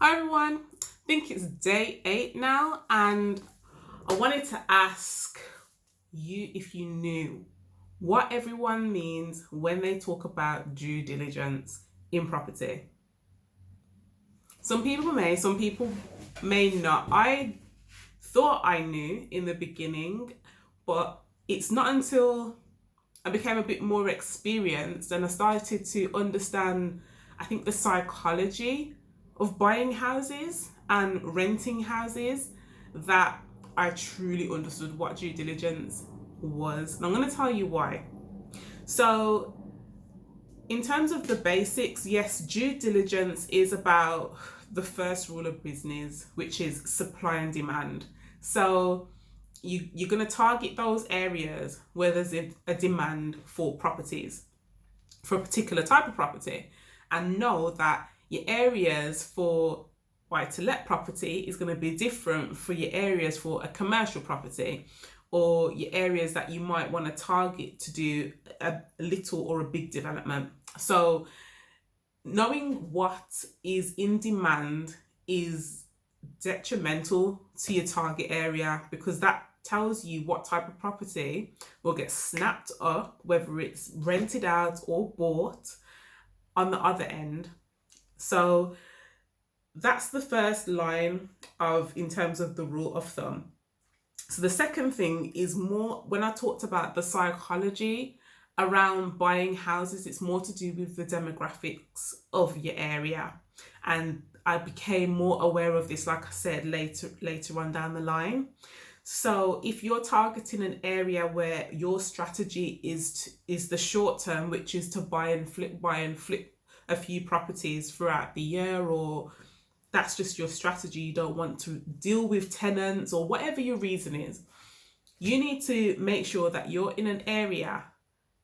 Hi everyone, I think it's day 8 now, and I wanted to ask you if you knew what everyone means when they talk about due diligence in property. Some people may not. I thought I knew in the beginning, but it's not until I became a bit more experienced and I started to understand, I think, the psychology of buying houses and renting houses that I truly understood what due diligence was. And I'm going to tell you why. So, in terms of the basics, yes, due diligence is about the first rule of business, which is supply and demand. So, you're going to target those areas where there's a demand for properties, for a particular type of property, and know that your areas for buy to let property is going to be different for your areas for a commercial property, or your areas that you might want to target to do a little or a big development. So knowing what is in demand is detrimental to your target area, because that tells you what type of property will get snapped up, whether it's rented out or bought on the other end. So that's the first line of in terms of the rule of thumb. So the second thing is more when I talked about the psychology around buying houses, it's more to do with the demographics of your area. And I became more aware of this, like I said, later on down the line. So if you're targeting an area where your strategy is the short term, which is to buy and flip a few properties throughout the year, or that's just your strategy, you don't want to deal with tenants or whatever your reason is, you need to make sure that you're in an area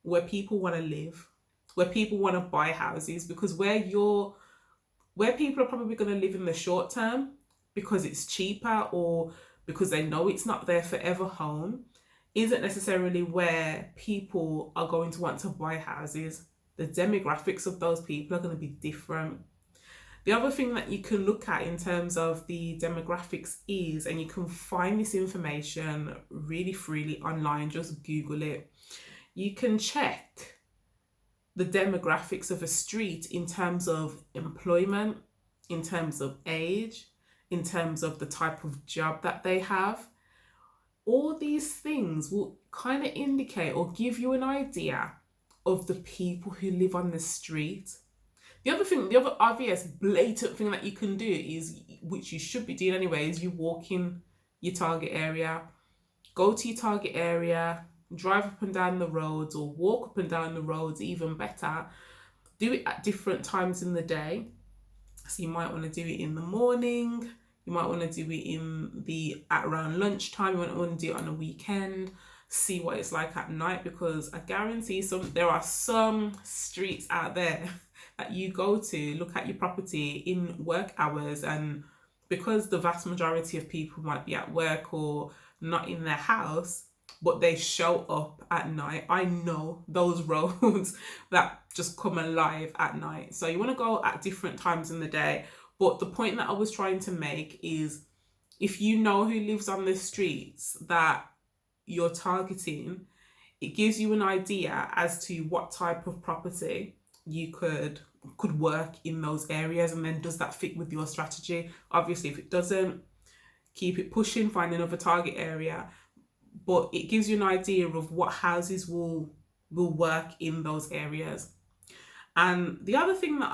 where people want to live, where people want to buy houses, because where people are probably going to live in the short term because it's cheaper or because they know it's not their forever home, isn't necessarily where people are going to want to buy houses. The demographics of those people are going to be different. The other thing that you can look at in terms of the demographics is, and you can find this information really freely online, just Google it, you can check the demographics of a street in terms of employment, in terms of age, in terms of the type of job that they have. All these things will kind of indicate or give you an idea of the people who live on the street. The other obvious blatant thing that you can do is, which you should be doing anyway, is you walk in your target area, go to your target area, drive up and down the roads or walk up and down the roads, even better. Do it at different times in the day. So you might want to do it in the morning, you might want to do it at around lunchtime, you might want to do it on a weekend, see what it's like at night, because I guarantee there are some streets out there that you go to look at your property in work hours, and because the vast majority of people might be at work or not in their house, but they show up at night. I know those roads that just come alive at night. So you want to go at different times in the day. But the point that I was trying to make is, if you know who lives on the streets that you're targeting, it gives you an idea as to what type of property you could work in those areas, and then does that fit with your strategy? Obviously, if it doesn't, keep it pushing, find another target area, but it gives you an idea of what houses will work in those areas. And the other thing that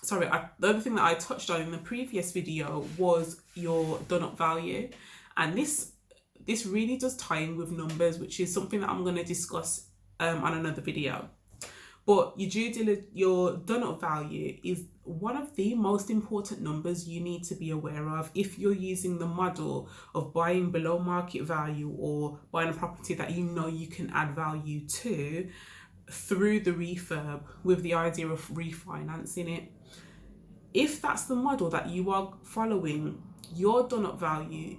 the other thing that I touched on in the previous video was your done up value, and this really does tie in with numbers, which is something that I'm going to discuss on another video. But your done up value is one of the most important numbers you need to be aware of if you're using the model of buying below market value or buying a property that you know you can add value to through the refurb with the idea of refinancing it. If that's the model that you are following, your done up value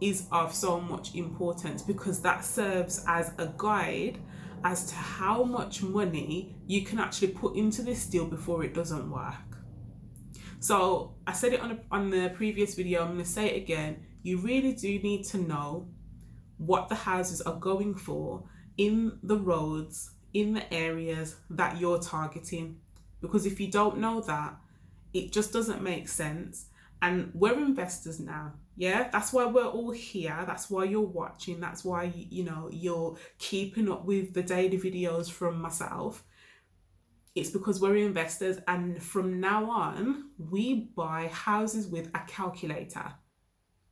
is of so much importance, because that serves as a guide as to how much money you can actually put into this deal before it doesn't work. So I said it on the previous video, I'm going to say it again. You really do need to know what the houses are going for in the roads, in the areas that you're targeting. Because if you don't know that, it just doesn't make sense. And we're investors now. Yeah, that's why we're all here. That's why you're watching. That's why, you know, you're keeping up with the daily videos from myself. It's because we're investors, and from now on, we buy houses with a calculator.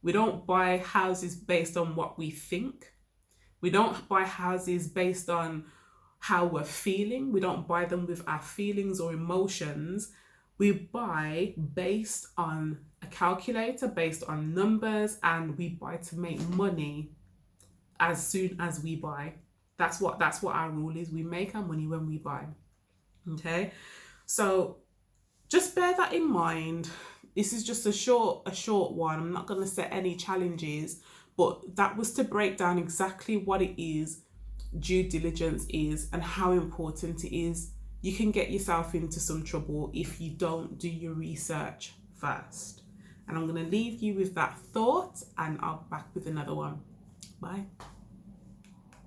We don't buy houses based on what we think. We don't buy houses based on how we're feeling. We don't buy them with our feelings or emotions. We buy based on a calculator, based on numbers, and we buy to make money as soon as we buy. That's what our rule is. We make our money when we buy. Okay? So just bear that in mind. This is just a short one. I'm not going to set any challenges, but that was to break down exactly what it is due diligence is and how important it is. You can get yourself into some trouble if you don't do your research first. And I'm going to leave you with that thought, and I'll be back with another one. Bye.